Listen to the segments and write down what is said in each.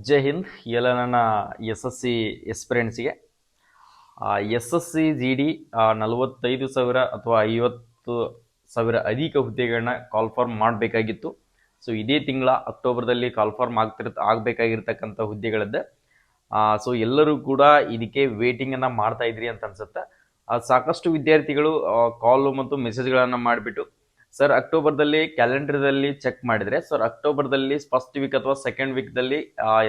ಜೈ ಹಿಂದ್ ಎಲ್ಲ ನನ್ನ S S C ಎಸ್ಪಿರೆಂಟ್ಸಿಗೆ S S C G D 45,000 ಅಥವಾ 50,000 ಅಧಿಕ ಹುದ್ದೆಗಳನ್ನ ಕಾಲ್ಫಾರ್ಮ್ ಮಾಡಬೇಕಾಗಿತ್ತು. ಸೊ ಇದೇ ತಿಂಗಳ ಅಕ್ಟೋಬರ್ದಲ್ಲಿ ಕಾಲ್ಫಾರ್ಮ್ ಆಗಬೇಕಾಗಿರ್ತಕ್ಕಂಥ ಹುದ್ದೆಗಳದ್ದು. ಸೊ ಎಲ್ಲರೂ ಕೂಡ ಇದಕ್ಕೆ ವೇಟಿಂಗನ್ನು ಮಾಡ್ತಾ ಇದ್ರಿ ಅಂತ ಅನ್ಸುತ್ತೆ. ಸಾಕಷ್ಟು ವಿದ್ಯಾರ್ಥಿಗಳು ಕಾಲು ಮತ್ತು ಮೆಸೇಜ್ಗಳನ್ನು ಮಾಡಿಬಿಟ್ಟು ಸರ್ ಅಕ್ಟೋಬರ್ದಲ್ಲಿ ಕ್ಯಾಲೆಂಡರ್ದಲ್ಲಿ ಚೆಕ್ ಮಾಡಿದರೆ ಸರ್ ಅಕ್ಟೋಬರ್ದಲ್ಲಿ ಫಸ್ಟ್ ವೀಕ್ ಅಥವಾ ಸೆಕೆಂಡ್ ವೀಕ್ದಲ್ಲಿ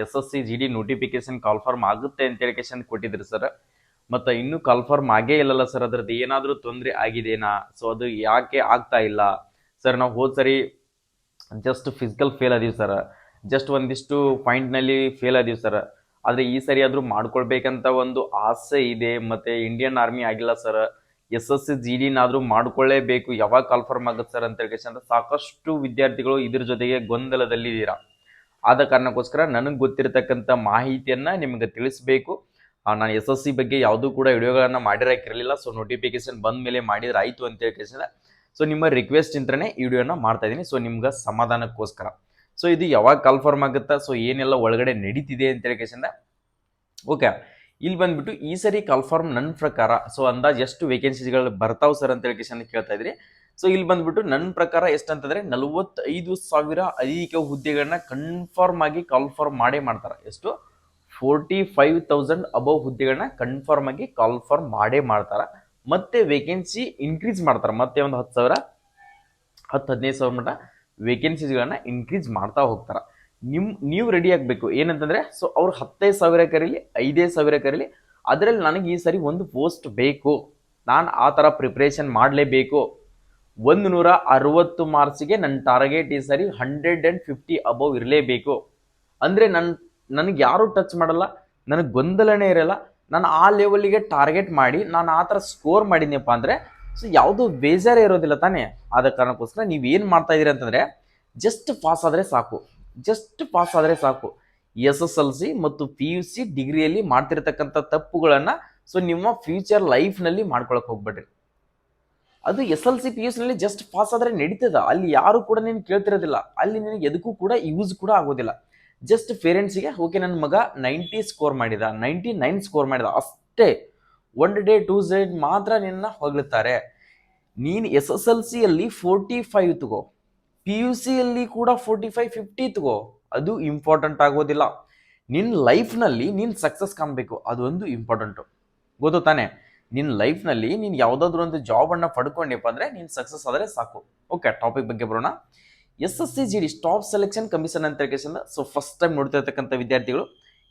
S S C G D notification confirm ಆಗುತ್ತೆ ಅಂತ ಹೇಳಿಕೇಶನ್ ಕೊಟ್ಟಿದ್ರು ಸರ್. ಮತ್ತು ಇನ್ನೂ ಕಾಲ್ಫಾರ್ಮ್ ಆಗೇ ಇಲ್ಲಲ್ಲ ಸರ್, ಅದ್ರದ್ದು ಏನಾದರೂ ತೊಂದರೆ ಆಗಿದೆನಾ, ಸೊ ಅದು ಯಾಕೆ ಆಗ್ತಾ ಇಲ್ಲ ಸರ್, ನಾವು ಹೋದ ಸರಿ ಜಸ್ಟ್ ಫಿಸಿಕಲ್ ಫೇಲ್ ಅದೀವಿ ಸರ್, ಜಸ್ಟ್ ಒಂದಿಷ್ಟು ಪಾಯಿಂಟ್ನಲ್ಲಿ ಫೇಲ್ ಅದೀವಿ ಸರ್, ಆದರೆ ಈ ಸರಿ ಆದರೂ ಮಾಡ್ಕೊಳ್ಬೇಕಂತ ಒಂದು ಆಸೆ ಇದೆ, ಮತ್ತು ಇಂಡಿಯನ್ ಆರ್ಮಿ ಆಗಿಲ್ಲ sir, S S C G ಡಿನಾದರೂ ಮಾಡ್ಕೊಳ್ಳೇಬೇಕು, ಯಾವಾಗ ಕಾಲ್ಫಾರ್ಮ್ ಆಗುತ್ತೆ ಸರ್ ಅಂತ ಹೇಳಿ ಸಾಕಷ್ಟು ವಿದ್ಯಾರ್ಥಿಗಳು ಇದ್ರ ಜೊತೆಗೆ ಗೊಂದಲದಲ್ಲಿದ್ದೀರಾ. ಆದ ಕಾರಣಕ್ಕೋಸ್ಕರ ನನಗೆ ಗೊತ್ತಿರತಕ್ಕಂಥ ಮಾಹಿತಿಯನ್ನು ನಿಮಗೆ ತಿಳಿಸ್ಬೇಕು. ನಾನು ಎಸ್ ಎಸ್ ಸಿ ಬಗ್ಗೆ ಯಾವುದೂ ಕೂಡ ವಿಡಿಯೋಗಳನ್ನು ಮಾಡಿರೋಕ್ಕಿರಲಿಲ್ಲ. ಸೊ ನೋಟಿಫಿಕೇಶನ್ ಬಂದ ಮೇಲೆ ಮಾಡಿದ್ರೆ ಆಯಿತು ಅಂತ ಹೇಳಿ ಸೊ ನಿಮ್ಮ ರಿಕ್ವೆಸ್ಟ್ ಇಂತ್ರನೇ ಈ ವಿಡಿಯೋನ ಮಾಡ್ತಾ ಇದ್ದೀನಿ. ಸೊ ನಿಮ್ಗೆ ಸಮಾಧಾನಕ್ಕೋಸ್ಕರ. ಸೊ ಇದು ಯಾವಾಗ ಕಾಲ್ಫಾರ್ಮ್ ಆಗುತ್ತಾ, ಸೊ ಏನೆಲ್ಲ ಒಳಗಡೆ ನಡೀತಿದೆ ಅಂತ ಹೇಳಿ ಓಕೆ. ಇಲ್ಲಿ ಬಂದ್ಬಿಟ್ಟು ಈ ಸರಿ ಕಾಲ್ಫಾರ್ಮ್ ನನ್ನ ಪ್ರಕಾರ ಸೊ ಅಂದಾಜು ಎಷ್ಟು ವೇಕೆನ್ಸಿಗಳು ಬರ್ತಾವೆ ಸರ್ ಅಂತ ಹೇಳಿ ಕೇಳ್ತಾ ಇದ್ರಿ. ಸೊ ಇಲ್ಲಿ ಬಂದ್ಬಿಟ್ಟು ನನ್ನ ಪ್ರಕಾರ ಎಷ್ಟಂತಂದ್ರೆ 45,000 ಅಧಿಕ ಹುದ್ದೆಗಳನ್ನ ಕನ್ಫರ್ಮ್ ಆಗಿ ಕಾಲ್ಫಾರ್ಮ್ ಮಾಡೇ ಮಾಡ್ತಾರೆ. ಎಷ್ಟು 45,000 ಅಬೌವ್ ಹುದ್ದೆಗಳನ್ನ ಕನ್ಫರ್ಮ್ ಆಗಿ ಕಾಲ್ಫಾರ್ಮ್ ಮಾಡೇ ಮಾಡ್ತಾರೆ. ಮತ್ತೆ ವೇಕೆನ್ಸಿ ಇನ್ಕ್ರೀಸ್ ಮಾಡ್ತಾರೆ, ಮತ್ತೆ ಒಂದು 10,000 10-15,000 ಮಟ್ಟ ವೇಕೆನ್ಸಿಗಳನ್ನ ಇನ್ಕ್ರೀಸ್ ಮಾಡ್ತಾ ಹೋಗ್ತಾರೆ. ನೀವು ರೆಡಿ ಆಗಬೇಕು. ಏನಂತಂದ್ರೆ ಸೊ ಅವ್ರು 15,000 ಕರೀಲಿ 5,000 ಕರೀಲಿ, ಅದರಲ್ಲಿ ನನಗೆ ಈ ಸರಿ ಒಂದು ಪೋಸ್ಟ್ ಬೇಕು, ನಾನು ಆ ಥರ ಪ್ರಿಪ್ರೇಷನ್ ಮಾಡಲೇಬೇಕು. 160 ಮಾರ್ಕ್ಸಿಗೆ ನನ್ನ ಟಾರ್ಗೆಟ್ ಈ ಸರಿ 150 ಅಬೌವ್ ಇರಲೇಬೇಕು. ಅಂದರೆ ನನಗೆ ಯಾರು ಟಚ್ ಮಾಡಲ್ಲ, ನನಗೆ ಗೊಂದಲನೇ ಇರಲ್ಲ. ನಾನು ಆ ಲೆವೆಲ್ಗೆ ಟಾರ್ಗೆಟ್ ಮಾಡಿ ನಾನು ಆ ಥರ ಸ್ಕೋರ್ ಮಾಡಿದ್ನಪ್ಪ ಅಂದರೆ ಸೊ ಯಾವುದೂ ಬೇಜಾರೇ ಇರೋದಿಲ್ಲ ತಾನೇ. ಆದ ಕಾರಣಕ್ಕೋಸ್ಕರ ನೀವು ಏನು ಮಾಡ್ತಾ ಇದ್ದೀರಿ ಅಂತಂದರೆ ಜಸ್ಟ್ ಪಾಸ್ ಆದರೆ ಸಾಕು, ಜಸ್ಟ್ ಪಾಸ್ ಆದರೆ ಸಾಕು. ಎಸ್ ಎಸ್ ಎಲ್ ಸಿ ಮತ್ತು ಪಿ ಯು ಸಿ ಡಿಗ್ರಿಯಲ್ಲಿ ಮಾಡ್ತಿರ್ತಕ್ಕಂಥ ತಪ್ಪುಗಳನ್ನು ಸೊ ನಿಮ್ಮ ಫ್ಯೂಚರ್ ಲೈಫ್ನಲ್ಲಿ ಮಾಡ್ಕೊಳಕ್ಕೆ ಹೋಗ್ಬೇಡ್ರಿ. ಅದು S L C P U ಸಿನಲ್ಲಿ ಜಸ್ಟ್ ಪಾಸ್ ಆದರೆ ನಡೀತದ, ಅಲ್ಲಿ ಯಾರು ಕೂಡ ನೀನು ಕೇಳ್ತಿರೋದಿಲ್ಲ, ಅಲ್ಲಿ ನಿನಗೆ ಎದಕ್ಕೂ ಕೂಡ ಯೂಸ್ ಕೂಡ ಆಗೋದಿಲ್ಲ. ಜಸ್ಟ್ ಪೇರೆಂಟ್ಸಿಗೆ ಓಕೆ ನನ್ನ ಮಗ 90 ಸ್ಕೋರ್ ಮಾಡಿದ, 99 ಸ್ಕೋರ್ ಮಾಡಿದ ಅಷ್ಟೇ, 1 ಡೇ 2 ಡೇ ಮಾತ್ರ ನಿನ್ನ ಹೊಗಳುತ್ತಾರೆ. ನೀನು ಎಸ್ ಎಸ್ ಎಲ್ ಸಿಯಲ್ಲಿ 45 ತಗೋ, ಪಿ ಯು ಸಿಯಲ್ಲಿ ಕೂಡ 45-50 ತಗೋ, ಅದು ಇಂಪಾರ್ಟೆಂಟ್ ಆಗೋದಿಲ್ಲ. ನಿನ್ನ ಲೈಫ್ನಲ್ಲಿ ನೀನು ಸಕ್ಸಸ್ ಕಾಣಬೇಕು, ಅದು ಒಂದು ಇಂಪಾರ್ಟೆಂಟು. ಗೊತ್ತು ತಾನೆ, ನಿನ್ನ ಲೈಫ್ನಲ್ಲಿ ನೀನು ಯಾವುದಾದ್ರೂ ಒಂದು ಜಾಬನ್ನು ಪಡ್ಕೊಂಡಪ್ಪ ಅಂದರೆ ನೀನು ಸಕ್ಸಸ್ ಆದರೆ ಸಾಕು. ಓಕೆ, ಟಾಪಿಕ್ ಬಗ್ಗೆ ಬರೋಣ. S S C G D staff selection commission ಅಂತ ಹೇಳಿ ಸೊ ಫಸ್ಟ್ ಟೈಮ್ ನೋಡ್ತಿರ್ತಕ್ಕಂಥ ವಿದ್ಯಾರ್ಥಿಗಳು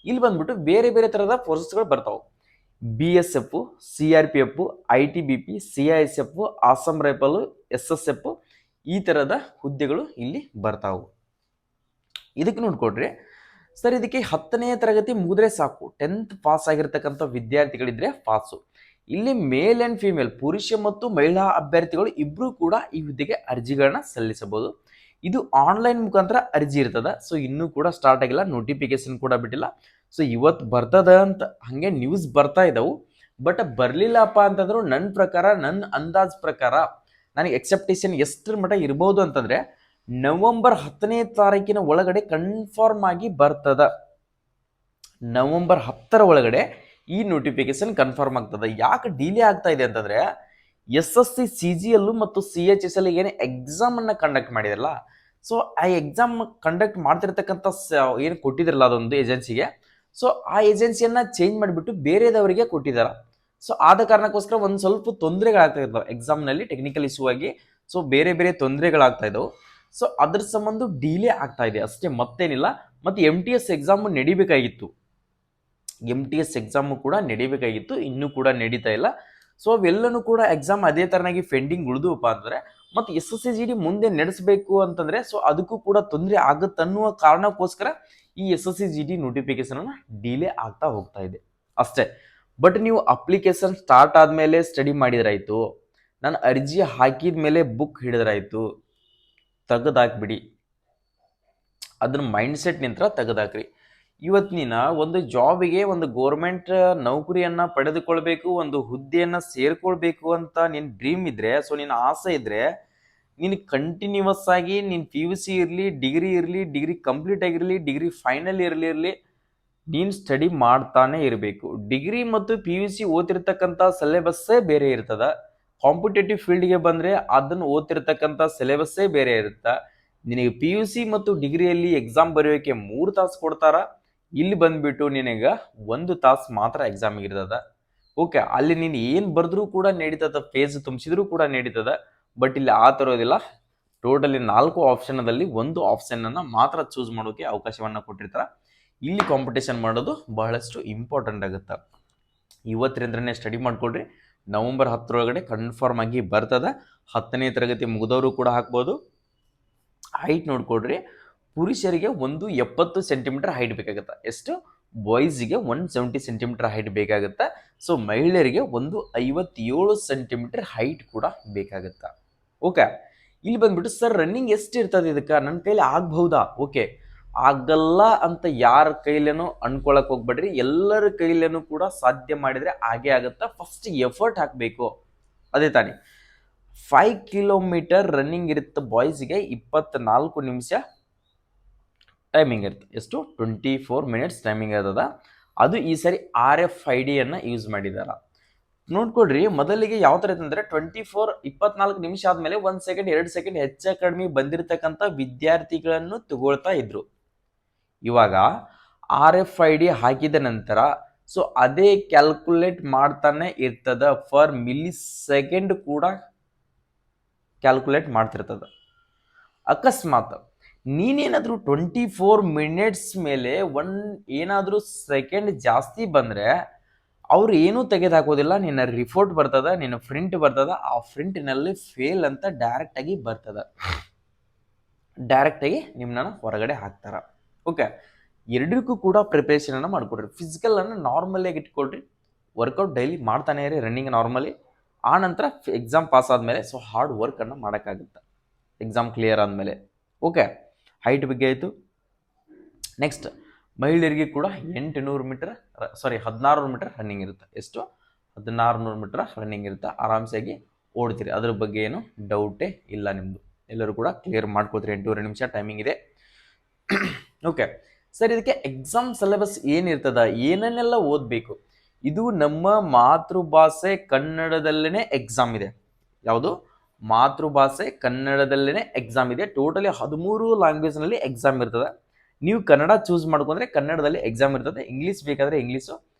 ಇಲ್ಲಿ ಬಂದ್ಬಿಟ್ಟು ಬೇರೆ ಬೇರೆ ಥರದ ಫೋರ್ಸಸ್ಗಳು ಬರ್ತಾವೆ. B S F, C R P F, I T B P, C I S F, Assam rifle, S S F, ಈ ಥರದ ಹುದ್ದೆಗಳು ಇಲ್ಲಿ ಬರ್ತಾವೆ. ಇದಕ್ಕೆ ನೋಡ್ಕೊಡ್ರಿ ಸರ್, ಇದಕ್ಕೆ 10ನೇ ತರಗತಿ ಮುಗಿದ್ರೆ ಸಾಕು, 10th ಪಾಸ್ ಆಗಿರ್ತಕ್ಕಂಥ ವಿದ್ಯಾರ್ಥಿಗಳಿದ್ರೆ ಪಾಸು. ಇಲ್ಲಿ ಮೇಲ್ ಆ್ಯಂಡ್ ಫಿಮೇಲ್, ಪುರುಷ ಮತ್ತು ಮಹಿಳಾ ಅಭ್ಯರ್ಥಿಗಳು ಇಬ್ಬರೂ ಕೂಡ ಈ ಹುದ್ದೆಗೆ ಅರ್ಜಿಗಳನ್ನ ಸಲ್ಲಿಸಬಹುದು. ಇದು ಆನ್ಲೈನ್ ಮುಖಾಂತರ ಅರ್ಜಿ ಇರ್ತದ. ಸೊ ಇನ್ನೂ ಕೂಡ ಸ್ಟಾರ್ಟ್ ಆಗಿಲ್ಲ, ನೋಟಿಫಿಕೇಶನ್ ಕೂಡ ಬಿಟ್ಟಿಲ್ಲ. ಸೊ ಇವತ್ತು ಬರ್ತದ ಅಂತ ಹಾಗೆ ನ್ಯೂಸ್ ಬರ್ತಾ ಇದ್ದವು, ಬಟ್ ಬರಲಿಲ್ಲಪ್ಪ ಅಂತಂದ್ರು ನನ್ನ ಪ್ರಕಾರ, ನನ್ನ ಅಂದಾಜ್ ಪ್ರಕಾರ ನನಗೆ ಎಕ್ಸೆಪ್ಟೇಷನ್ ಎಷ್ಟರ ಮಟ್ಟ ಇರ್ಬೋದು ಅಂತಂದರೆ ನವೆಂಬರ್ 10ನೇ ತಾರೀಕಿನ ಒಳಗಡೆ ಕನ್ಫರ್ಮ್ ಆಗಿ ಬರ್ತದ. ನವೆಂಬರ್ 10ರ ಒಳಗಡೆ ಈ ನೋಟಿಫಿಕೇಶನ್ ಕನ್ಫರ್ಮ್ ಆಗ್ತದೆ. ಯಾಕೆ ಡಿಲೇ ಆಗ್ತಾ ಇದೆ ಅಂತಂದರೆ S S C C G L ಮತ್ತು ಸಿ ಎಚ್ ಎಸ್ ಎಲ್ ಏನು ಎಕ್ಸಾಮನ್ನು ಕಂಡಕ್ಟ್ ಮಾಡಿದ್ರಲ್ಲ, ಸೊ ಆ ಎಕ್ಸಾಮ್ ಕಂಡಕ್ಟ್ ಮಾಡ್ತಿರ್ತಕ್ಕಂಥ ಏನು ಕೊಟ್ಟಿದ್ರಲ್ಲ ಅದೊಂದು ಏಜೆನ್ಸಿಗೆ, ಸೊ ಆ ಏಜೆನ್ಸಿಯನ್ನು ಚೇಂಜ್ ಮಾಡಿಬಿಟ್ಟು ಬೇರೆದವರಿಗೆ ಕೊಟ್ಟಿದ್ದಾರೆ. ಸೊ ಆದ ಕಾರಣಕ್ಕೋಸ್ಕರ ಒಂದು ಸ್ವಲ್ಪ ತೊಂದರೆಗಳಾಗ್ತಾ ಇದ್ದಾವೆ ಎಕ್ಸಾಮ್ನಲ್ಲಿ, ಟೆಕ್ನಿಕಲ್ ಇಶ್ಯೂ ಆಗಿ ಸೊ ಬೇರೆ ಬೇರೆ ತೊಂದರೆಗಳಾಗ್ತಾ ಇದ್ದವು. ಸೊ ಅದ್ರ ಸಂಬಂಧ ಡಿಲೇ ಆಗ್ತಾ ಇದೆ ಅಷ್ಟೇ, ಮತ್ತೇನಿಲ್ಲ. ಮತ್ತು ಎಮ್ ಟಿ ಎಸ್ ಎಕ್ಸಾಮು ನಡಿಬೇಕಾಗಿತ್ತು, ಎಮ್ ಟಿ ಎಸ್ ಎಕ್ಸಾಮು ಕೂಡ ನಡಿಬೇಕಾಗಿತ್ತು, ಇನ್ನೂ ಕೂಡ ನಡೀತಾ ಇಲ್ಲ. ಸೊ ಅವೆಲ್ಲನೂ ಕೂಡ ಎಕ್ಸಾಮ್ ಅದೇ ಥರನಾಗಿ ಪೆಂಡಿಂಗ್ ಉಳಿದುವಪ್ಪ ಅಂತಂದರೆ ಮತ್ತು S S C G D ಮುಂದೆ ನಡೆಸಬೇಕು ಅಂತಂದರೆ ಸೊ ಅದಕ್ಕೂ ಕೂಡ ತೊಂದರೆ ಆಗುತ್ತನ್ನುವ ಕಾರಣಕ್ಕೋಸ್ಕರ ಈ S S C G D ನೋಟಿಫಿಕೇಶನನ್ನು ಡಿಲೇ ಆಗ್ತಾ ಹೋಗ್ತಾ ಇದೆ ಅಷ್ಟೇ. ಬಟ್ ನೀವು ಅಪ್ಲಿಕೇಶನ್ ಸ್ಟಾರ್ಟ್ ಆದಮೇಲೆ ಸ್ಟಡಿ ಮಾಡಿದ್ರಾಯ್ತು, ನಾನು ಅರ್ಜಿ ಹಾಕಿದ ಮೇಲೆ ಬುಕ್ ಹಿಡಿದ್ರಾಯ್ತು, ತೆಗೆದಾಕ್ಬಿಡಿ, ಅದನ್ನ ಮೈಂಡ್ಸೆಟ್ ನಿಂತರ ತೆಗೆದಾಕ್ರಿ. ಇವತ್ತು ನೀನು ಒಂದು ಜಾಬಿಗೆ, ಒಂದು ಗೋರ್ಮೆಂಟ್ ನೌಕರಿಯನ್ನು ಪಡೆದುಕೊಳ್ಬೇಕು, ಒಂದು ಹುದ್ದೆಯನ್ನು ಸೇರ್ಕೊಳ್ಬೇಕು ಅಂತ ನಿನ್ನ ಡ್ರೀಮ್ ಇದ್ದರೆ, ಸೊ ನಿನ್ನ ಆಸೆ ಇದ್ದರೆ, ನೀನು ಕಂಟಿನ್ಯೂವಸ್ ಆಗಿ ನೀನು ಪಿ ಯು ಸಿ ಇರಲಿ, ಡಿಗ್ರಿ ಇರಲಿ, ಡಿಗ್ರಿ ಕಂಪ್ಲೀಟ್ ಆಗಿರಲಿ, ಡಿಗ್ರಿ ಫೈನಲ್ ಇರಲಿ, ನೀನು ಸ್ಟಡಿ ಮಾಡ್ತಾನೆ ಇರಬೇಕು. ಡಿಗ್ರಿ ಮತ್ತು ಪಿ ಯು ಸಿ ಓದ್ತಿರ್ತಕ್ಕಂಥ ಸಿಲೆಬಸ್ಸೇ ಬೇರೆ ಇರ್ತದ. ಕಾಂಪಿಟೇಟಿವ್ ಫೀಲ್ಡ್ಗೆ ಬಂದರೆ ಅದನ್ನು ಓದ್ತಿರ್ತಕ್ಕಂಥ ಸಿಲೆಬಸ್ಸೇ ಬೇರೆ ಇರುತ್ತೆ. ನಿನಗೆ ಪಿ ಯು ಸಿ ಮತ್ತು ಡಿಗ್ರಿಯಲ್ಲಿ ಎಕ್ಸಾಮ್ ಬರೆಯೋಕ್ಕೆ 3 ತಾಸು ಕೊಡ್ತಾರ. ಇಲ್ಲಿ ಬಂದ್ಬಿಟ್ಟು ನಿನಗೆ 1 ತಾಸು ಮಾತ್ರ ಎಕ್ಸಾಮ್ ಇರ್ತದ. ಓಕೆ, ಅಲ್ಲಿ ನೀನು ಏನು ಬರೆದ್ರೂ ಕೂಡ ನಡೀತದ, ಪೇಜ್ ತುಂಬಿಸಿದ್ರು ಕೂಡ ನಡೀತದ. ಬಟ್ ಇಲ್ಲಿ ಆ ಥರದಿಲ್ಲ. ಟೋಟಲಿ 4 ಆಪ್ಷನ್ದಲ್ಲಿ 1 ಆಪ್ಷನನ್ನು ಮಾತ್ರ ಚೂಸ್ ಮಾಡೋಕ್ಕೆ ಅವಕಾಶವನ್ನು ಕೊಟ್ಟಿರ್ತಾರೆ. ಇಲ್ಲಿ ಕಾಂಪಿಟೇಷನ್ ಮಾಡೋದು ಬಹಳಷ್ಟು ಇಂಪಾರ್ಟೆಂಟ್ ಆಗುತ್ತೆ. ಇವತ್ತರಿಂದನೇ ಸ್ಟಡಿ ಮಾಡ್ಕೊಳ್ರಿ. ನವಂಬರ್ 10 ಕನ್ಫರ್ಮ್ ಆಗಿ ಬರ್ತದೆ. 10ನೇ ತರಗತಿ ಮುಗಿದವರು ಕೂಡ ಹಾಕ್ಬೋದು. ಹೈಟ್ ನೋಡ್ಕೊಡ್ರಿ. ಪುರುಷರಿಗೆ 170 ಸೆಂಟಿಮೀಟರ್ ಹೈಟ್ ಬೇಕಾಗುತ್ತೆ. ಎಷ್ಟು? ಬಾಯ್ಸಿಗೆ 170 ಸೆಂಟಿಮೀಟರ್ ಹೈಟ್ ಬೇಕಾಗುತ್ತೆ. ಸೊ ಮಹಿಳೆಯರಿಗೆ 57 ಸೆಂಟಿಮೀಟರ್ ಹೈಟ್ ಕೂಡ ಬೇಕಾಗುತ್ತೆ. ಓಕೆ, ಇಲ್ಲಿ ಬಂದ್ಬಿಟ್ಟು ಸರ್ ರನ್ನಿಂಗ್ ಎಷ್ಟು ಇರ್ತದೆ ಇದಕ್ಕೆ, ನನ್ನ ಕೈಲಿ ಆಗಬಹುದಾ? ಓಕೆ, ಆಗಲ್ಲ ಅಂತ ಯಾರ ಕೈಲೇನೂ ಅನ್ಕೊಳಕ್ ಹೋಗ್ಬೇಡ್ರಿ. ಎಲ್ಲರ ಕೈಲೇನೂ ಕೂಡ ಸಾಧ್ಯ ಮಾಡಿದರೆ ಆಗೇ ಆಗುತ್ತಾ. ಫಸ್ಟ್ ಎಫರ್ಟ್ ಹಾಕಬೇಕು. ಅದೇ ತಾನೇ 5 ಕಿಲೋಮೀಟರ್ ರನ್ನಿಂಗ್ ಇರುತ್ತೆ ಬಾಯ್ಸ್ಗೆ, 24 ನಿಮಿಷ ಟೈಮಿಂಗ್ ಇರುತ್ತೆ. ಎಷ್ಟು? 24 ಮಿನಿಟ್ಸ್ ಟೈಮಿಂಗ್ ಇರ್ತದ. ಅದು ಈ ಸರಿ RFID ಯೂಸ್ ಮಾಡಿದಾರ. ನೋಡ್ಕೊಡ್ರಿ, ಮೊದಲಿಗೆ ಯಾವ ಥರ ಇತ್ತಂದ್ರೆ 24 ನಿಮಿಷ ಆದಮೇಲೆ 1 ಸೆಕೆಂಡ್ 2 ಸೆಕೆಂಡ್ ಹೆಚ್ಚು ಕಡಿಮೆ ಬಂದಿರತಕ್ಕಂಥ ವಿದ್ಯಾರ್ಥಿಗಳನ್ನು ತಗೊಳ್ತಾ ಇದ್ರು. ಇವಾಗ RFID ಹಾಕಿದ ನಂತರ ಸೊ ಅದೇ ಕ್ಯಾಲ್ಕುಲೇಟ್ ಮಾಡ್ತಾನೆ ಇರ್ತದ. ಫರ್ ಮಿಲಿ ಸೆಕೆಂಡ್ ಕೂಡ ಕ್ಯಾಲ್ಕುಲೇಟ್ ಮಾಡ್ತಿರ್ತದ. ಅಕಸ್ಮಾತ್ ನೀನೇನಾದರೂ 24 ಮಿನಿಟ್ಸ್ ಮೇಲೆ ಏನಾದರೂ ಸೆಕೆಂಡ್ ಜಾಸ್ತಿ ಬಂದರೆ ಅವ್ರು ಏನೂ ತೆಗೆದು ಹಾಕೋದಿಲ್ಲ. ನಿನ್ನ ರಿಪೋರ್ಟ್ ಬರ್ತದ, ನಿನ್ನ ಪ್ರಿಂಟ್ ಬರ್ತದ. ಆ ಪ್ರಿಂಟಿನಲ್ಲಿ ಫೇಲ್ ಅಂತ ಡೈರೆಕ್ಟಾಗಿ ಬರ್ತದ. ಡೈರೆಕ್ಟಾಗಿ ನಿಮ್ಮನ್ನ ಹೊರಗಡೆ ಹಾಕ್ತಾರ. ಓಕೆ, ಎರಡಕ್ಕೂ ಕೂಡ ಪ್ರಿಪ್ರೇಷನನ್ನು ಮಾಡಿಕೊಡ್ರಿ. ಫಿಸಿಕಲನ್ನು ನಾರ್ಮಲಿಯಾಗಿ ಇಟ್ಕೊಳ್ರಿ. ವರ್ಕೌಟ್ ಡೈಲಿ ಮಾಡ್ತಾನೆ ಇರಿ, ರನ್ನಿಂಗ್ ನಾರ್ಮಲಿ. ಆ ನಂತರ ಎಕ್ಸಾಮ್ ಪಾಸ್ ಆದಮೇಲೆ ಸೊ ಹಾರ್ಡ್ ವರ್ಕನ್ನು ಮಾಡೋಕ್ಕಾಗುತ್ತೆ ಎಕ್ಸಾಮ್ ಕ್ಲಿಯರ್ ಆದಮೇಲೆ. ಓಕೆ, ಹೈಟ್ ಬಗ್ಗೆ ಆಯಿತು. ನೆಕ್ಸ್ಟ್ ಮಹಿಳೆಯರಿಗೆ ಕೂಡ 1600 ಮೀಟರ್ ರನ್ನಿಂಗ್ ಇರುತ್ತೆ. ಎಷ್ಟು? 1600 ಮೀಟರ್ ರನ್ನಿಂಗ್ ಇರುತ್ತೆ. ಆರಾಮ್ಸಾಗಿ ಓಡ್ತೀರಿ, ಅದ್ರ ಬಗ್ಗೆ ಏನು ಡೌಟೇ ಇಲ್ಲ. ನಿಮ್ಮದು ಎಲ್ಲರೂ ಕೂಡ ಕ್ಲಿಯರ್ ಮಾಡ್ಕೋತೀರಿ. 8.5 ನಿಮಿಷ ಟೈಮಿಂಗ್ ಇದೆ. ಓಕೆ ಸರ್, ಇದಕ್ಕೆ ಎಕ್ಸಾಮ್ ಸಿಲೆಬಸ್ ಏನಿರ್ತದ, ಏನನ್ನೆಲ್ಲ ಓದಬೇಕು? ಇದು ನಮ್ಮ ಮಾತೃಭಾಷೆ ಕನ್ನಡದಲ್ಲೇ ಎಕ್ಸಾಮ್ ಇದೆ. ಯಾವುದು? ಮಾತೃಭಾಷೆ ಕನ್ನಡದಲ್ಲೇ ಎಕ್ಸಾಮ್ ಇದೆ. ಟೋಟಲಿ 13 ಲ್ಯಾಂಗ್ವೇಜ್ನಲ್ಲಿ ಎಕ್ಸಾಮ್ ಇರ್ತದೆ. ನೀವು ಕನ್ನಡ ಚೂಸ್ ಮಾಡ್ಕೊಂಡ್ರೆ ಕನ್ನಡದಲ್ಲಿ ಎಕ್ಸಾಮ್ ಇರ್ತದೆ. ಇಂಗ್ಲೀಷ್ ಬೇಕಾದರೆ ಇಂಗ್ಲೀಷು,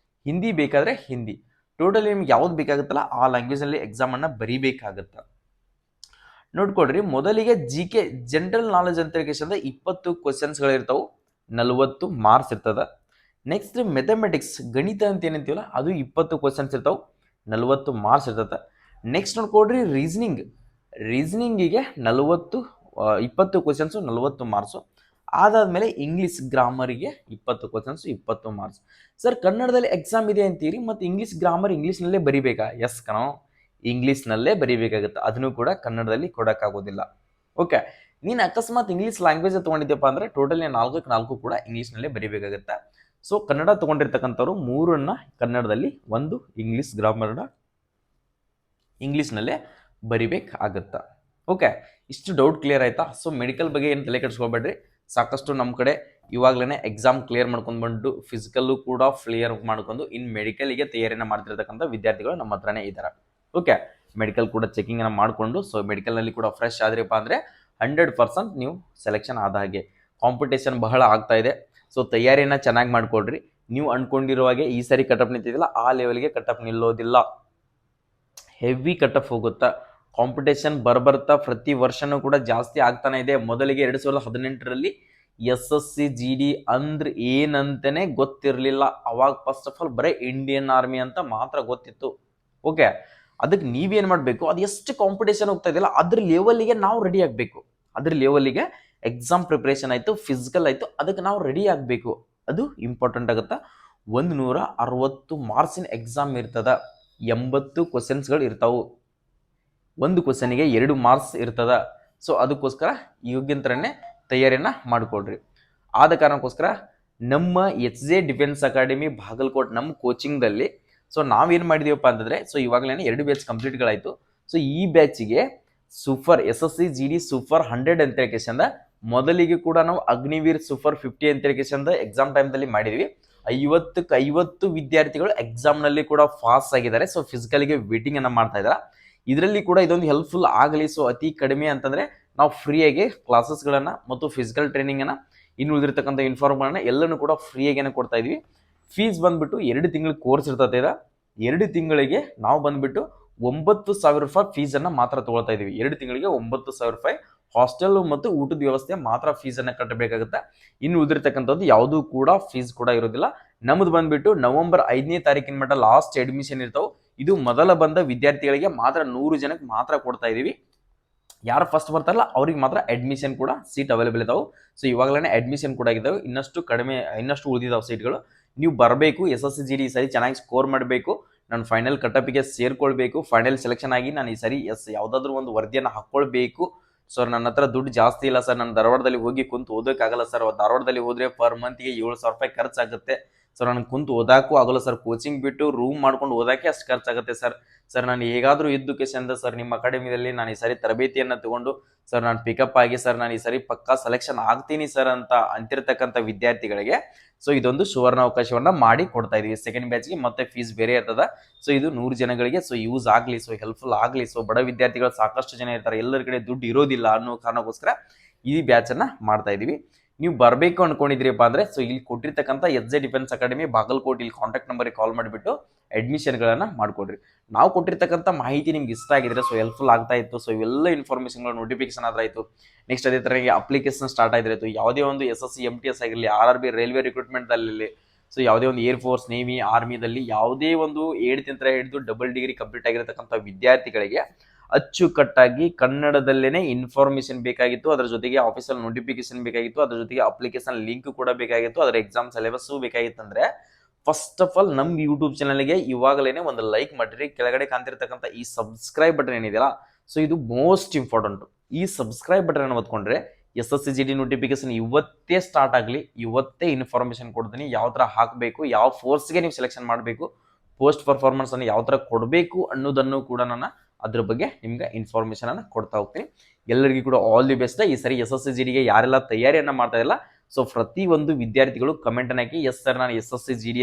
ಹಿಂದಿ ಬೇಕಾದರೆ ಹಿಂದಿ. ಟೋಟಲಿ ನಿಮ್ಗೆ ಯಾವ್ದು ಬೇಕಾಗುತ್ತಲ್ಲ ಆ ಲ್ಯಾಂಗ್ವೇಜ್ನಲ್ಲಿ ಎಕ್ಸಾಮನ್ನು ಬರೀಬೇಕಾಗುತ್ತೆ. ನೋಡ್ಕೊಡ್ರಿ, ಮೊದಲಿಗೆ GK ಜನರಲ್ ನಾಲೆಜ್ ಅಂತ 20 ಕ್ವಶನ್ಸ್ಗಳಿರ್ತಾವೆ, 40 ಮಾರ್ಕ್ಸ್ ಇರ್ತದೆ. ನೆಕ್ಸ್ಟ್ ಮೆಥಮೆಟಿಕ್ಸ್ ಗಣಿತ ಅಂತ ಏನಂತೀವಲ್ಲ ಅದು 20 ಕ್ವಶನ್ಸ್ ಇರ್ತಾವೆ, 40 ಮಾರ್ಕ್ಸ್ ಇರ್ತದೆ. ನೆಕ್ಸ್ಟ್ ನೋಡ್ಕೊಡ್ರಿ ರೀಸನಿಂಗಿಗೆ 20 ಕ್ವಶನ್ಸು, 40 ಮಾರ್ಕ್ಸು. ಅದಾದಮೇಲೆ ಇಂಗ್ಲೀಷ್ ಗ್ರಾಮರಿಗೆ 20 ಕ್ವಶನ್ಸು, 20 ಮಾರ್ಕ್ಸ್. ಸರ್ ಕನ್ನಡದಲ್ಲಿ ಎಕ್ಸಾಮ್ ಇದೆ ಅಂತೀರಿ, ಮತ್ತು ಇಂಗ್ಲೀಷ್ ಗ್ರಾಮರ್ ಇಂಗ್ಲೀಷ್ನಲ್ಲೇ ಬರಿಬೇಕಾ? ಎಸ್ ಕಣೋ, ಇಂಗ್ಲೀಷ್ನಲ್ಲೇ ಬರೀಬೇಕಾಗುತ್ತೆ. ಅದನ್ನು ಕೂಡ ಕನ್ನಡದಲ್ಲಿ ಕೊಡೋಕ್ಕಾಗೋದಿಲ್ಲ. ಓಕೆ, ನೀನು ಅಕಸ್ಮಾತ್ ಇಂಗ್ಲೀಷ್ ಲ್ಯಾಂಗ್ವೇಜ್ ತೊಗೊಂಡಿದ್ದೆಪ್ಪ ಅಂದರೆ ಟೋಟಲಿ 4 ಕೂಡ ಇಂಗ್ಲೀಷ್ನಲ್ಲೇ ಬರೀಬೇಕಾಗುತ್ತೆ. ಸೊ ಕನ್ನಡ ತೊಗೊಂಡಿರ್ತಕ್ಕಂಥವ್ರು 3 ಕನ್ನಡದಲ್ಲಿ, 1 ಇಂಗ್ಲೀಷ್ ಗ್ರಾಮರ್ನ ಇಂಗ್ಲೀಷ್ನಲ್ಲೇ ಬರಿಬೇಕಾಗತ್ತೆ. ಓಕೆ, ಇಷ್ಟು ಡೌಟ್ ಕ್ಲಿಯರ್ ಆಯ್ತಾ? ಸೊ ಮೆಡಿಕಲ್ ಬಗ್ಗೆ ಏನು ತಲೆ ಕೆಡಿಸ್ಕೊಬೇಡ್ರಿ. ಸಾಕಷ್ಟು ನಮ್ಮ ಕಡೆ ಇವಾಗಲೇ ಎಕ್ಸಾಮ್ ಕ್ಲಿಯರ್ ಮಾಡ್ಕೊಂಡು ಬಂದು ಫಿಸಿಕಲ್ಲು ಕೂಡ ಕ್ಲಿಯರ್ ಮಾಡ್ಕೊಂಡು ಇನ್ನು ಮೆಡಿಕಲಿಗೆ ತಯಾರಿನ ಮಾಡ್ತಿರ್ತಕ್ಕಂಥ ವಿದ್ಯಾರ್ಥಿಗಳು ನಮ್ಮ ಹತ್ರನೇ ಇದ್ದಾರೆ. ಓಕೆ, ಮೆಡಿಕಲ್ ಕೂಡ ಚೆಕಿಂಗನ್ನು ಮಾಡಿಕೊಂಡು ಸೊ ಮೆಡಿಕಲ್ನಲ್ಲಿ ಕೂಡ ಫ್ರೆಶ್ ಆದ್ರಪ್ಪ ಅಂದರೆ 100% ನೀವು ಸೆಲೆಕ್ಷನ್ ಆದ ಹಾಗೆ. ಕಾಂಪಿಟೇಷನ್ ಬಹಳ ಆಗ್ತಾ ಇದೆ. ಸೊ ತಯಾರಿನ ಚೆನ್ನಾಗಿ ಮಾಡ್ಕೊಳ್ರಿ. ನೀವು ಅಂದ್ಕೊಂಡಿರೋ ಹಾಗೆ ಈ ಸಾರಿ ಕಟಪ್ ನಿಂತಿದ್ದಿಲ್ಲ ಆ ಲೆವೆಲ್ಗೆ ಕಟಪ್ ನಿಲ್ಲೋದಿಲ್ಲ. ಹೆವಿ ಕಟಪ್ ಹೋಗುತ್ತಾ. ಕಾಂಪಿಟೇಷನ್ ಬರ್ತಾ ಪ್ರತಿ ವರ್ಷನೂ ಕೂಡ ಜಾಸ್ತಿ ಆಗ್ತಾನೆ ಇದೆ. ಮೊದಲಿಗೆ 2018ರಲ್ಲಿ SSC GD ಅಂದ್ರೆ ಏನಂತಾನೆ ಗೊತ್ತಿರಲಿಲ್ಲ. ಅವಾಗ ಫಸ್ಟ್ ಆಫ್ ಆಲ್ ಬರೀ ಇಂಡಿಯನ್ ಆರ್ಮಿ ಅಂತ ಮಾತ್ರ ಗೊತ್ತಿತ್ತು. ಓಕೆ, ಅದಕ್ಕೆ ನೀವೇನು ಮಾಡಬೇಕು, ಅದು ಎಷ್ಟು ಕಾಂಪಿಟೇಷನ್ ಹೋಗ್ತಾ ಇದೆಯಲ್ಲ ಅದ್ರ ಲೆವೆಲಿಗೆ ನಾವು ರೆಡಿ ಆಗಬೇಕು. ಅದ್ರ ಲೆವೆಲಿಗೆ ಎಕ್ಸಾಮ್ ಪ್ರಿಪ್ರೇಷನ್ ಆಯಿತು, ಫಿಸಿಕಲ್ ಆಯಿತು, ಅದಕ್ಕೆ ನಾವು ರೆಡಿ ಆಗಬೇಕು. ಅದು ಇಂಪಾರ್ಟೆಂಟ್ ಆಗುತ್ತಾ. 160 ಮಾರ್ಕ್ಸಿನ ಎಕ್ಸಾಮ್ ಇರ್ತದ, 80 ಕ್ವಶನ್ಸ್ಗಳು ಇರ್ತಾವೆ. ಒಂದು ಕ್ವಶನಿಗೆ 2 ಮಾರ್ಕ್ಸ್ ಇರ್ತದ. ಸೊ ಅದಕ್ಕೋಸ್ಕರ ಯೋಗ್ಯಂತರನ್ನೇ ತಯಾರಿಯನ್ನು ಮಾಡಿಕೊಡ್ರಿ. ಆದ ಕಾರಣಕ್ಕೋಸ್ಕರ ನಮ್ಮ HJ ಡಿಫೆನ್ಸ್ ಅಕಾಡೆಮಿ ಬಾಗಲಕೋಟ್ ನಮ್ಮ ಕೋಚಿಂಗ್ದಲ್ಲಿ ಸೊ ನಾವೇನು ಮಾಡಿದೀವಪ್ಪ ಅಂತಂದರೆ, ಸೊ ಇವಾಗಲೇ 2 ಬ್ಯಾಚ್ ಕಂಪ್ಲೀಟ್ಗಳಾಯಿತು. ಸೊ ಈ ಬ್ಯಾಚಿಗೆ ಸೂಪರ್ SSC GD ಸೂಪರ್ 100 ಅಂತ ಮೊದಲಿಗೆ ಕೂಡ ನಾವು ಅಗ್ನಿವೀರ್ ಸೂಪರ್ 50 ಅಂತ ಎಕ್ಸಾಮ್ ಟೈಮ್ದಲ್ಲಿ ಮಾಡಿದ್ವಿ. 50ಕ್ಕೆ 50 ವಿದ್ಯಾರ್ಥಿಗಳು ಎಕ್ಸಾಮ್ನಲ್ಲಿ ಕೂಡ ಪಾಸ್ ಆಗಿದ್ದಾರೆ. ಸೊ ಫಿಸಿಕಲ್ಗೆ ವೇಟಿಂಗ್ ಅನ್ನ ಮಾಡ್ತಾ ಇದ್ದಾರೆ. ಇದರಲ್ಲಿ ಕೂಡ ಇದೊಂದು ಹೆಲ್ಪ್ಫುಲ್ ಆಗಲಿ. ಸೊ ಅತಿ ಕಡಿಮೆ ಅಂತಂದ್ರೆ ನಾವು ಫ್ರೀಯಾಗಿ ಕ್ಲಾಸಸ್ಗಳನ್ನು ಮತ್ತು ಫಿಸಿಕಲ್ ಟ್ರೈನಿಂಗನ್ನು ಇನ್ನು ಉಳಿದಿರ್ತಕ್ಕಂಥ ಇನ್ಫಾರ್ಮೇಷನ್ ಎಲ್ಲನೂ ಕೂಡ ಫ್ರೀಯಾಗಿ ಕೊಡ್ತಾ ಇದೀವಿ. ಫೀಸ್ ಬಂದ್ಬಿಟ್ಟು 2 ತಿಂಗಳ ಕೋರ್ಸ್ ಇರ್ತದೆ. 2 ತಿಂಗಳಿಗೆ ನಾವು ಬಂದ್ಬಿಟ್ಟು 9,000 ರೂಪಾಯಿ ಫೀಸನ್ನು ಮಾತ್ರ ತಗೊಳ್ತಾ ಇದೀವಿ. 2 ತಿಂಗಳಿಗೆ 9,000 ರೂಪಾಯಿ ಹಾಸ್ಟೆಲ್ ಮತ್ತು ಊಟದ ವ್ಯವಸ್ಥೆ ಮಾತ್ರ ಫೀಸನ್ನು ಕಟ್ಟಬೇಕಾಗುತ್ತೆ. ಇನ್ನು ಉಳಿದಿರ್ತಕ್ಕಂಥದ್ದು ಯಾವುದೂ ಕೂಡ ಫೀಸ್ ಕೂಡ ಇರೋದಿಲ್ಲ. ನಮ್ದು ಬಂದ್ಬಿಟ್ಟು ನವೆಂಬರ್ 5ನೇ ತಾರೀಕಿನ ಮಟ್ಟ ಲಾಸ್ಟ್ ಅಡ್ಮಿಷನ್ ಇರ್ತಾವೆ. ಇದು ಮೊದಲ ಬಂದ ವಿದ್ಯಾರ್ಥಿಗಳಿಗೆ ಮಾತ್ರ 100 ಜನಕ್ಕೆ ಮಾತ್ರ ಕೊಡ್ತಾ ಇದೀವಿ. ಯಾರು ಫಸ್ಟ್ ಬರ್ತಾರಲ್ಲ ಅವ್ರಿಗೆ ಮಾತ್ರ ಅಡ್ಮಿಷನ್ ಕೂಡ ಸೀಟ್ ಅವೈಲೇಬಲ್ ಇದಾವೆ. ಸೊ ಇವಾಗಲೇ ಅಡ್ಮಿಷನ್ ಕೂಡ ಆಗಿದ್ದಾವೆ. ಇನ್ನಷ್ಟು ಉಳಿದಿದ್ದಾವೆ ಸೀಟ್ಗಳು. ನೀವು ಬರಬೇಕು, SSC GD ಈ ಸರಿ ಚೆನ್ನಾಗಿ ಸ್ಕೋರ್ ಮಾಡಬೇಕು, ನಾನು ಫೈನಲ್ ಕಟಪ್ಗೆ ಸೇರ್ಕೊಳ್ಬೇಕು, ಫೈನಲ್ ಸೆಲೆಕ್ಷನ್ ಆಗಿ ನಾನು ಈ ಸರಿ ಯಾವುದಾದ್ರೂ ಒಂದು ವರದಿಯನ್ನು ಹಾಕ್ಕೊಳ್ಬೇಕು. ಸರ್ ನನ್ನ ಹತ್ರ ದುಡ್ಡು ಜಾಸ್ತಿ ಇಲ್ಲ ಸರ್, ನಾನು ಧಾರವಾಡದಲ್ಲಿ ಹೋಗಿ ಕುಂತು ಓದೋಕ್ಕಾಗಲ್ಲ ಸರ್, ಧಾರವಾಡದಲ್ಲಿ ಹೋದ್ರೆ ಪರ್ ಮಂತ್ಗೆ 7,000 ರೂಪಾಯಿ ಖರ್ಚಾಗುತ್ತೆ ಸರ್, ನನಗೆ ಕುಂತು ಓದಾಕೂ ಆಗೋಲ್ಲ ಸರ್, ಕೋಚಿಂಗ್ ಬಿಟ್ಟು ರೂಮ್ ಮಾಡ್ಕೊಂಡು ಓದಾಕೆ ಅಷ್ಟು ಖರ್ಚಾಗುತ್ತೆ ಸರ್ ನಾನು ಹೇಗಾದರೂ ಎಜುಕೇಶನ್ ಸರ್ ನಿಮ್ಮ ಅಕಾಡೆಮಿಯಲ್ಲಿ ನಾನು ಈ ಸರಿ ತರಬೇತಿಯನ್ನು ತಗೊಂಡು ಸರ್ ನಾನು ಪಿಕಪ್ ಆಗಿ ಸರ್ ನಾನು ಈ ಸರಿ ಪಕ್ಕಾ ಸೆಲೆಕ್ಷನ್ ಆಗ್ತೀನಿ ಸರ್ ಅಂತ ಅಂತಿರ್ತಕ್ಕಂಥ ವಿದ್ಯಾರ್ಥಿಗಳಿಗೆ ಸೊ ಇದೊಂದು ಸುವರ್ಣ ಅವಕಾಶವನ್ನ ಮಾಡಿ ಕೊಡ್ತಾ ಇದೀವಿ. ಸೆಕೆಂಡ್ ಬ್ಯಾಚ್ಗೆ ಮತ್ತೆ ಫೀಸ್ ಬೇರೆ ಇರ್ತದ. ಸೊ ಇದು 100 ಜನಗಳಿಗೆ ಸೊ ಯೂಸ್ ಆಗಲಿ, ಸೊ ಹೆಲ್ಪ್ಫುಲ್ ಆಗಲಿ. ಸೊ ಬಡ ವಿದ್ಯಾರ್ಥಿಗಳು ಸಾಕಷ್ಟು ಜನ ಇರ್ತಾರೆ, ಎಲ್ಲರ ಕಡೆ ದುಡ್ಡು ಇರೋದಿಲ್ಲ ಅನ್ನೋ ಕಾರಣಕ್ಕೋಸ್ಕರ ಈ ಬ್ಯಾಚ್ ಅನ್ನ ಮಾಡ್ತಾ ಇದೀವಿ. ನೀವು ಬರಬೇಕು ಅನ್ಕೊಂಡಿದ್ರಿಪ್ಪ ಅಂದ್ರೆ ಸೊ ಇಲ್ಲಿ ಕೊಟ್ಟಿರ್ತಕ್ಕಂಥ SJ ಡಿಫೆನ್ಸ್ ಅಕಾಡೆಮಿ ಬಾಗಲಕೋಟೆ ಇಲ್ಲಿ ಕಾಂಟ್ಯಾಕ್ಟ್ ನಂಬರ್ಗೆ ಕಾಲ್ ಮಾಡಿಬಿಟ್ಟು ಅಡ್ಮಿಷನ್ಗಳನ್ನು ಮಾಡ್ಕೊಡ್ರಿ. ನಾವು ಕೊಟ್ಟಿರ್ತಕ್ಕಂಥ ಮಾಹಿತಿ ನಿಮ್ಗೆ ಇಷ್ಟ ಆಗಿದ್ರೆ ಸೊ ಹೆಲ್ಪ್ಫುಲ್ ಆಗ್ತಾ ಇತ್ತು, ಸೊ ಇವೆಲ್ಲ ಇನ್ಫಾರ್ಮೇಷನ್ಗಳು ನೋಟಿಫಿಕೇಶನ್ ಆದ್ರೆ ಆಯಿತು. ನೆಕ್ಸ್ಟ್ ಅದೇ ಥರ ಅಪ್ಲಿಕೇಶನ್ ಸ್ಟಾರ್ಟ್ ಆಗಿದ್ರೆ ಆಯಿತು, ಯಾವುದೇ ಒಂದು SSC MTS ಆಗಿರಲಿ, RRB ರೈಲ್ವೆ ರಿಕ್ರೂಟ್ಮೆಂಟ್ದಲ್ಲಿ, ಸೊ ಯಾವುದೇ ಒಂದು ಏರ್ ಫೋರ್ಸ್, ನೇವಿ, ಆರ್ಮಿದಲ್ಲಿ ಯಾವುದೇ ಒಂದು 7th ಹಿಡಿದು ಡಬಲ್ ಡಿಗ್ರಿ ಕಂಪ್ಲೀಟ್ ಆಗಿರತಕ್ಕಂಥ ವಿದ್ಯಾರ್ಥಿಗಳಿಗೆ ಅಚ್ಚುಕಟ್ಟಾಗಿ ಕನ್ನಡದಲ್ಲೇನೆ ಇನ್ಫಾರ್ಮೇಶನ್ ಬೇಕಾಗಿತ್ತು, ಅದರ ಜೊತೆಗೆ ಆಫೀಸಿಯಲ್ ನೋಟಿಫಿಕೇಶನ್ ಬೇಕಾಗಿತ್ತು, ಅದರ ಜೊತೆಗೆ ಅಪ್ಲಿಕೇಶನ್ ಲಿಂಕ್ ಕೂಡ ಬೇಕಾಗಿತ್ತು, ಅದರ ಎಕ್ಸಾಮ್ ಸಿಲೆಬಸ್ ಬೇಕಾಗಿತ್ತು. ಅಂದ್ರೆ ಫಸ್ಟ್ ಆಫ್ ಆಲ್ ನಮ್ಮ ಯೂಟ್ಯೂಬ್ ಚಾನಲ್ಗೆ ಇವಾಗಲೇ ಒಂದು ಲೈಕ್ ಮಾಡಿರಿ. ಕೆಳಗಡೆ ಕಾಣ್ತಿರ್ತಕ್ಕಂಥ ಈ ಸಬ್ಸ್ಕ್ರೈಬ್ ಬಟನ್ ಏನಿದೆಯಲ್ಲ ಸೊ ಇದು ಮೋಸ್ಟ್ ಇಂಪಾರ್ಟೆಂಟ್. ಈ ಸಬ್ಸ್ಕ್ರೈಬ್ ಬಟನ್ ಅನ್ನು ಒತ್ಕೊಂಡ್ರೆ SSC GD ನೋಟಿಫಿಕೇಶನ್ ಇವತ್ತೇ ಸ್ಟಾರ್ಟ್ ಆಗಲಿ, ಇವತ್ತೇ ಇನ್ಫಾರ್ಮೇಶನ್ ಕೊಡ್ತೀನಿ. ಯಾವ ಥರ ಹಾಕಬೇಕು, ಯಾವ ಫೋರ್ಸ್ಗೆ ನೀವು ಸೆಲೆಕ್ಷನ್ ಮಾಡಬೇಕು, ಪೋಸ್ಟ್ ಪರ್ಫಾರ್ಮೆನ್ಸ್ ಅನ್ನು ಯಾವ ಥರ ಕೊಡಬೇಕು ಅನ್ನೋದನ್ನು ಕೂಡ ನಾನು ಅದ್ರ ಬಗ್ಗೆ ನಿಮ್ಗೆ ಇನ್ಫಾರ್ಮೇಶನ್ ಅನ್ನು ಕೊಡ್ತಾ ಹೋಗ್ತೀನಿ. ಎಲ್ಲರಿಗೂ ಕೂಡ ಆಲ್ ದಿ ಬೆಸ್ಟ್. ಈ ಸರಿ SSC GDಗೆ ಯಾರೆಲ್ಲ ತಯಾರಿಯನ್ನ ಮಾಡ್ತಾ ಇಲ್ಲ ಸೊ ಪ್ರತಿ ಒಂದು ವಿದ್ಯಾರ್ಥಿಗಳು ಕಮೆಂಟ್ ಅನ್ನ ಹಾಕಿ, ಎಸ್ ಸರ್ ನಾನು SSC GD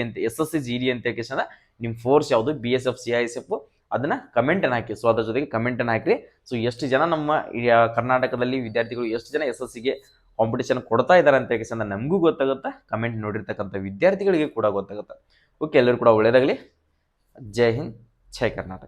ಅಂತ ಕೇಳಿದ್ರೆ ನಿಮ್ಮ ಫೋರ್ಸ್ ಯಾವುದು, BSF CISF ಅದನ್ನ ಕಮೆಂಟ್ ಅನ್ನ ಹಾಕಿ. ಸೊ ಅದ್ರ ಜೊತೆಗೆ ಕಮೆಂಟ್ ಅನ್ನ ಹಾಕಿ. ಸೊ ಎಷ್ಟು ಜನ ನಮ್ಮ ಕರ್ನಾಟಕದಲ್ಲಿ ವಿದ್ಯಾರ್ಥಿಗಳು ಎಷ್ಟು ಜನ SSCಗೆ ಕಾಂಪಿಟೇಷನ್ ಕೊಡ್ತಾ ಇದ್ದಾರೆ ಅಂತ ಕೇಳಿದ್ರೆ ನಮಗೂ ಗೊತ್ತಾಗುತ್ತೆ, ಕಮೆಂಟ್ ನೋಡಿರ್ತಕ್ಕಂಥ ವಿದ್ಯಾರ್ಥಿಗಳಿಗೆ ಕೂಡ ಗೊತ್ತಾಗುತ್ತೆ. ಓಕೆ, ಎಲ್ಲರೂ ಕೂಡ ಒಳ್ಳೇದಾಗಲಿ. ಜೈ ಹಿಂದ್, ಜೈ ಕರ್ನಾಟಕ.